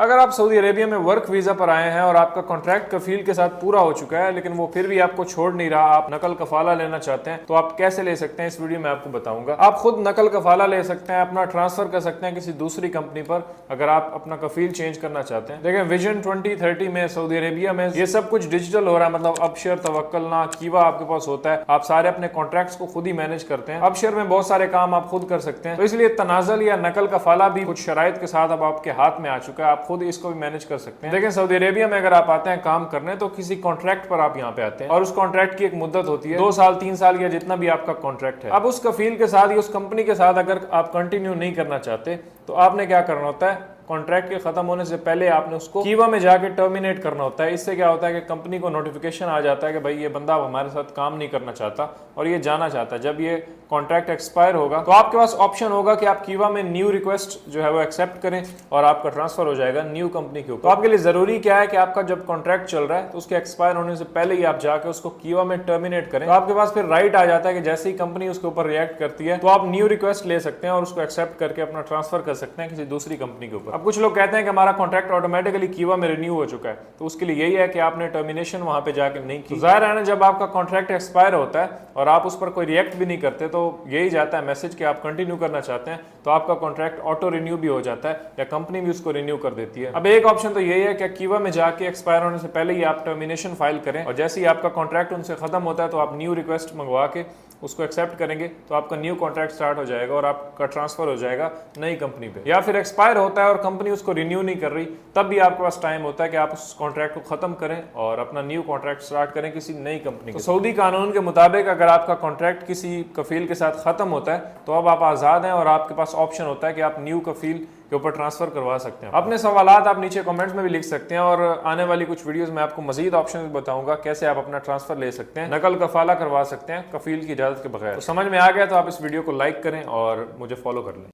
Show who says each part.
Speaker 1: अगर आप Saudi Arabia में वर्क वीजा पर आए हैं और आपका कॉन्ट्रैक्ट कफील के साथ पूरा हो चुका है लेकिन वो फिर भी आपको छोड़ नहीं रहा, आप नकल कफाला लेना चाहते हैं तो आप कैसे ले सकते हैं, इस वीडियो में आपको बताऊंगा। आप खुद नकल कफाला ले सकते हैं, अपना ट्रांसफर कर सकते हैं किसी दूसरी कंपनी पर अगर आप अपना कफील चेंज करना चाहते हैं। देखिए विजन 2030 में सऊदी अरेबिया में ये सब कुछ डिजिटल हो रहा है, मतलब अबशर, तवक्कल ना, कीवा आपके पास होता है। आप सारे अपने कॉन्ट्रैक्ट्स को खुद ही मैनेज करते हैं। अबशर में बहुत सारे काम आप खुद कर सकते हैं, तो इसलिए तनाजल या नकल कफाला भी कुछ शराइत के साथ अब आपके हाथ में आ चुका है, आप खुद इसको भी मैनेज कर सकते हैं। लेकिन सऊदी अरेबिया में अगर आप आते हैं काम करने तो किसी कॉन्ट्रैक्ट पर आप यहाँ पे आते हैं और उस कॉन्ट्रैक्ट की एक मुद्दत होती है 2 साल 3 साल या जितना भी आपका कॉन्ट्रैक्ट है। अब उस कफील के साथ या उस कंपनी के साथ अगर आप कंटिन्यू नहीं करना चाहते तो आपने क्या करना होता है, कॉन्ट्रैक्ट के खत्म होने से पहले आपने उसको कीवा में जाके टर्मिनेट करना होता है। इससे क्या होता है कि कंपनी को नोटिफिकेशन आ जाता है कि भाई ये बंदा अब हमारे साथ काम नहीं करना चाहता और ये जाना चाहता है। जब ये कॉन्ट्रैक्ट एक्सपायर होगा तो आपके पास ऑप्शन होगा कि आप कीवा में न्यू रिक्वेस्ट जो है वो एक्सेप्ट करें और आपका ट्रांसफर हो जाएगा न्यू कंपनी के ऊपर। तो आपके लिए जरूरी क्या है कि आपका जब कॉन्ट्रैक्ट चल रहा है तो उसके एक्सपायर होने से पहले ही आप जाके उसको कीवा में टर्मिनेट करें, तो आपके पास फिर राइट आ जाता है कि जैसे ही कंपनी उसके ऊपर रिएक्ट करती है तो आप न्यू रिक्वेस्ट ले सकते हैं और उसको एक्सेप्ट करके अपना ट्रांसफर कर सकते हैं किसी दूसरी कंपनी के ऊपर। अब कुछ लोग कहते हैं कि हमारा कॉन्ट्रैक्ट ऑटोमेटिकली कीवा में रिन्यू हो चुका है, तो उसके लिए यही है कि आपने टर्मिनेशन वहां पे जाके नहीं की। तो जाहिर है ना, जब आपका कॉन्ट्रैक्ट एक्सपायर होता है और आप उस पर कोई रिएक्ट भी नहीं करते तो यही जाता है मैसेज कि आप कंटिन्यू करना चाहते हैं, तो आपका कॉन्ट्रैक्ट ऑटो रिन्यू भी हो जाता है या कंपनी भी उसको रिन्यू कर देती है। अब एक ऑप्शन तो यही है कि कीवा में जाके एक्सपायर होने से पहले ही आप टर्मिनेशन फाइल करें और जैसे ही आपका कॉन्ट्रैक्ट उनसे खत्म होता है तो आप न्यू रिक्वेस्ट मंगवा के उसको एक्सेप्ट करेंगे तो आपका न्यू कॉन्ट्रैक्ट स्टार्ट हो जाएगा और आपका ट्रांसफर हो जाएगा नई कंपनी पे। या फिर एक्सपायर होता है और कंपनी उसको रिन्यू नहीं कर रही, तब भी आपके पास टाइम होता है कि आप उस कॉन्ट्रैक्ट को खत्म करें और अपना न्यू कॉन्ट्रैक्ट स्टार्ट करें किसी नई कंपनी। तो सऊदी कानून के मुताबिक अगर आपका कॉन्ट्रैक्ट किसी कफील के साथ खत्म होता है तो अब आप आजाद हैं और आपके पास ऑप्शन होता है कि आप न्यू कफील के ऊपर ट्रांसफर करवा सकते हैं। अपने सवालात आप नीचे कमेंट्स में भी लिख सकते हैं और आने वाली कुछ वीडियोस में आपको मजीद ऑप्शन बताऊंगा कैसे आप अपना ट्रांसफर ले सकते हैं, नकल कफाला करवा सकते हैं कफील की इजाजत के बगैर। तो समझ में आ गया तो आप इस वीडियो को लाइक करें और मुझे फॉलो कर लें।